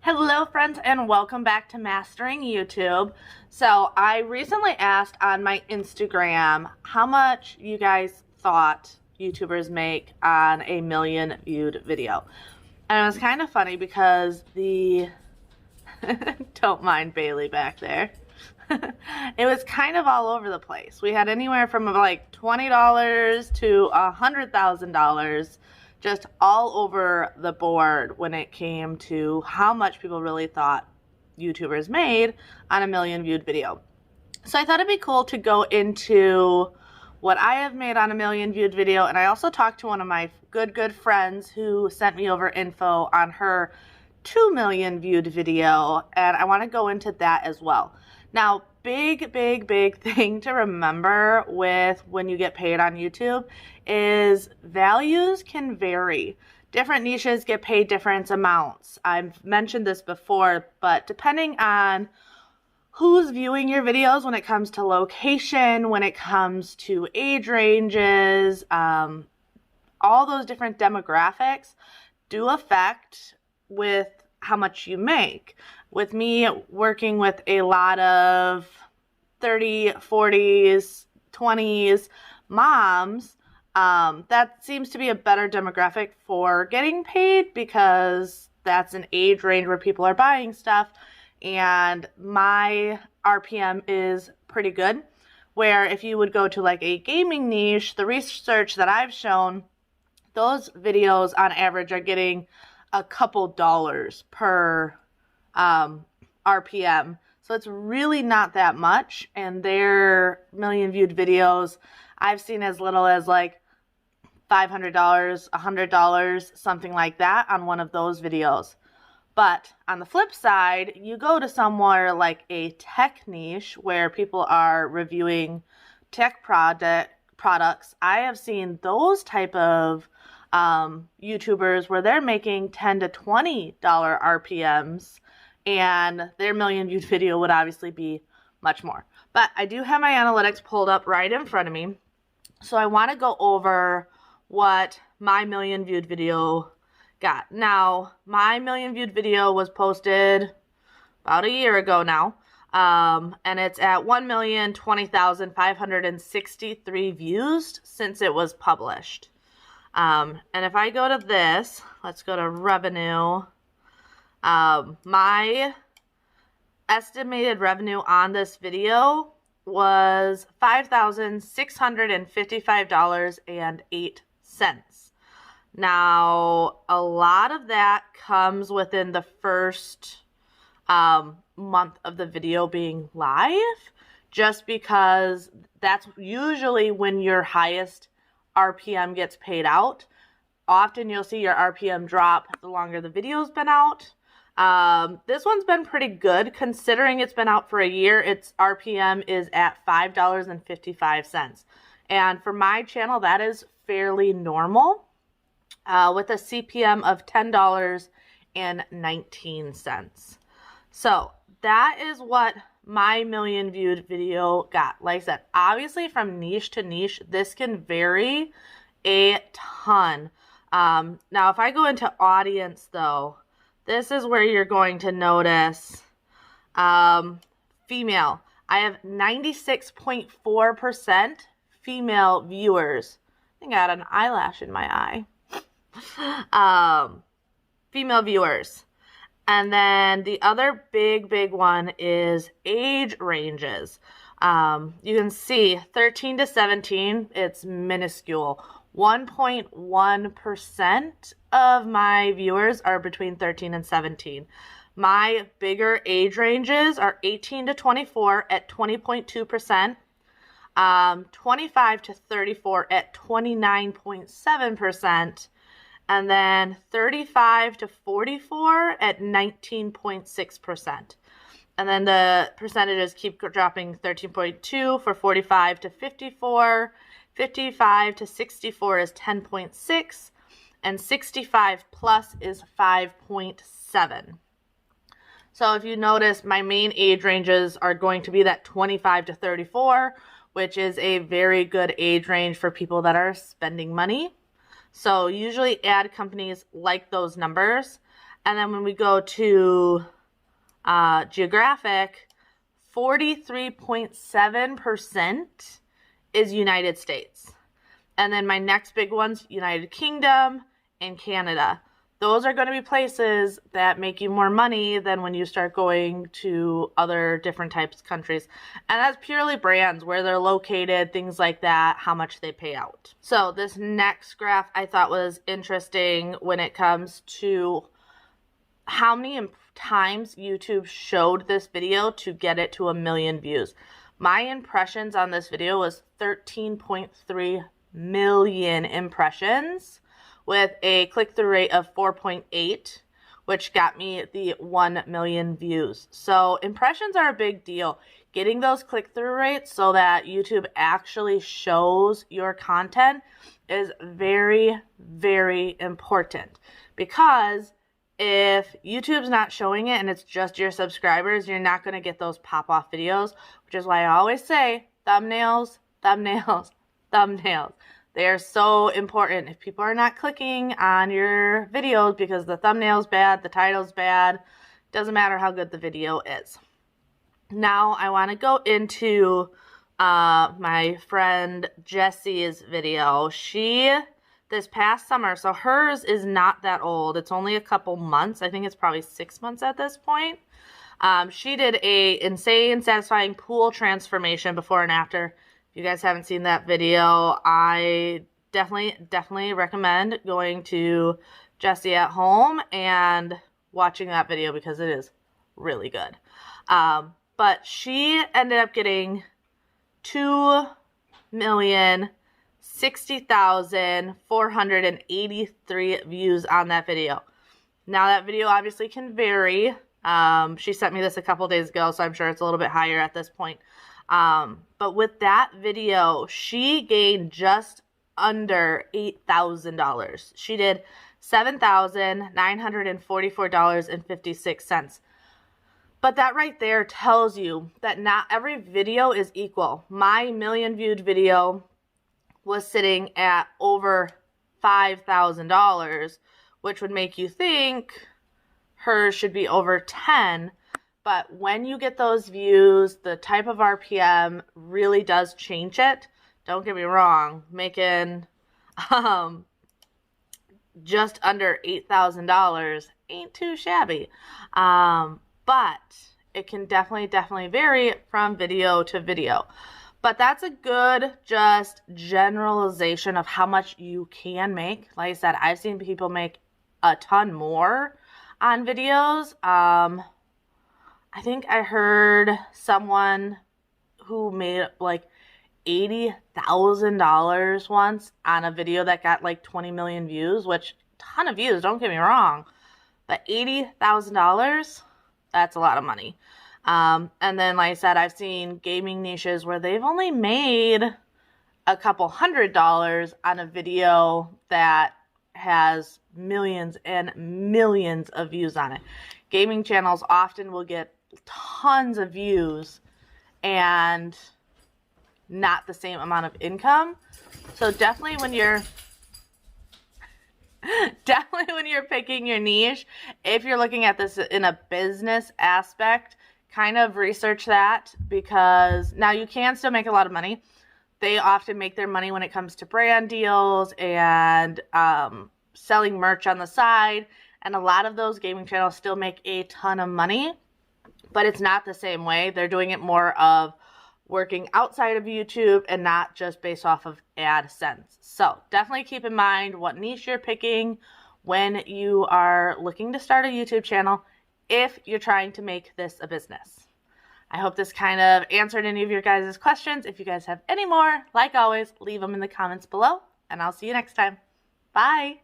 Hello friends and welcome back to Mastering YouTube. So I recently asked on my Instagram how much you guys thought YouTubers make on a million viewed video. And it was kind of funny because don't mind Bailey back there. It was kind of all over the place. We had anywhere from like $20 to $100,000 just all over the board when it came to how much people really thought YouTubers made on a million viewed video. So I thought it'd be cool to go into what I have made on a million viewed video, and I also talked to one of my good friends who sent me over info on her 2 million viewed video, and I want to go into that as well. Now, big thing to remember with when you get paid on YouTube is values can vary. Different niches get paid different amounts. I've mentioned this before, but depending on who's viewing your videos when it comes to location, when it comes to age ranges, all those different demographics do affect with how much you make. With me working with a lot of 30s, 40s, 20s moms, that seems to be a better demographic for getting paid because that's an age range where people are buying stuff, and my RPM is pretty good. Where if you would go to like a gaming niche, the research that I've shown, those videos on average are getting a couple dollars per RPM. So it's really not that much, and their million viewed videos I've seen as little as like $500, $100, something like that on one of those videos. But on the flip side, you go to somewhere like a tech niche where people are reviewing tech products. I have seen those type of YouTubers where they're making $10 to $20 RPMs, and their million viewed video would obviously be much more. But I do have my analytics pulled up right in front of me, so I want to go over what my million viewed video got. Now, my million viewed video was posted about a year ago now, and it's at 1,020,563 views since it was published. And if I go to this, let's go to revenue. My estimated revenue on this video was $5,655.08. Now, a lot of that comes within the first month of the video being live, just because that's usually when your highest RPM gets paid out. Often you'll see your RPM drop the longer the video's been out. This one's been pretty good considering it's been out for a year. Its RPM is at $5.55. And for my channel, that is fairly normal, with a CPM of $10.19. So that is what my million viewed video got. Like I said, obviously from niche to niche, this can vary a ton. Now, if I go into audience though, this is where you're going to notice female. I have 96.4% female viewers. I think I had an eyelash in my eye. Female viewers. And then the other big one is age ranges. You can see 13 to 17, it's minuscule. 1.1% of my viewers are between 13 and 17. My bigger age ranges are 18 to 24 at 20.2%, 25 to 34 at 29.7%, and then 35 to 44 at 19.6%. And then the percentages keep dropping: 13.2 for 45 to 54, 55 to 64 is 10.6, and 65 plus is 5.7. So if you notice, my main age ranges are going to be that 25 to 34, which is a very good age range for people that are spending money. So usually ad companies like those numbers. And then when we go to geographic, 43.7% is United States. And then my next big one's United Kingdom and Canada. Those are going to be places that make you more money than when you start going to other different types of countries. And that's purely brands, where they're located, things like that, how much they pay out. So this next graph I thought was interesting when it comes to how many times YouTube showed this video to get it to 1 million views. My impressions on this video was 13.3 million impressions with a click-through rate of 4.8, which got me the 1 million views. So impressions are a big deal. Getting those click-through rates so that YouTube actually shows your content is very, very important, because if YouTube's not showing it and it's just your subscribers, you're not going to get those pop-off videos, which is why I always say thumbnails, thumbnails, thumbnails. They are so important. If people are not clicking on your videos because the thumbnail's bad, the title's bad, doesn't matter how good the video is. Now I want to go into my friend Jessie's video. This past summer, so hers is not that old. It's only a couple months. I think it's probably 6 months at this point. She did a insane, satisfying pool transformation before and after. If you guys haven't seen that video, I definitely recommend going to Jessie At Home and watching that video, because it is really good. But she ended up getting 2,060,483 views on that video. Now that video obviously can vary. She sent me this a couple days ago, so I'm sure it's a little bit higher at this point. But with that video, she gained just under $8,000. She did $7,944.56. But that right there tells you that not every video is equal. My million viewed video was sitting at over $5,000, which would make you think hers should be over 10. But when you get those views, the type of RPM really does change it. Don't get me wrong, making just under $8,000 ain't too shabby. But it can definitely vary from video to video. But that's a good just generalization of how much you can make. Like I said, I've seen people make a ton more on videos. I think I heard someone who made like $80,000 once on a video that got like 20 million views, which ton of views, don't get me wrong. But $80,000, that's a lot of money. And then, like I said, I've seen gaming niches where they've only made a couple $100 on a video that has millions and millions of views on it. Gaming channels often will get tons of views and not the same amount of income. So definitely when you're picking your niche, if you're looking at this in a business aspect, kind of research that, because now you can still make a lot of money. They often make their money when it comes to brand deals and selling merch on the side, and a lot of those gaming channels still make a ton of money, but it's not the same way. They're doing it more of working outside of YouTube and not just based off of AdSense. So definitely keep in mind what niche you're picking when you are looking to start a YouTube channel, if you're trying to make this a business. I hope this kind of answered any of your guys' questions. If you guys have any more, like always, leave them in the comments below, and I'll see you next time. Bye!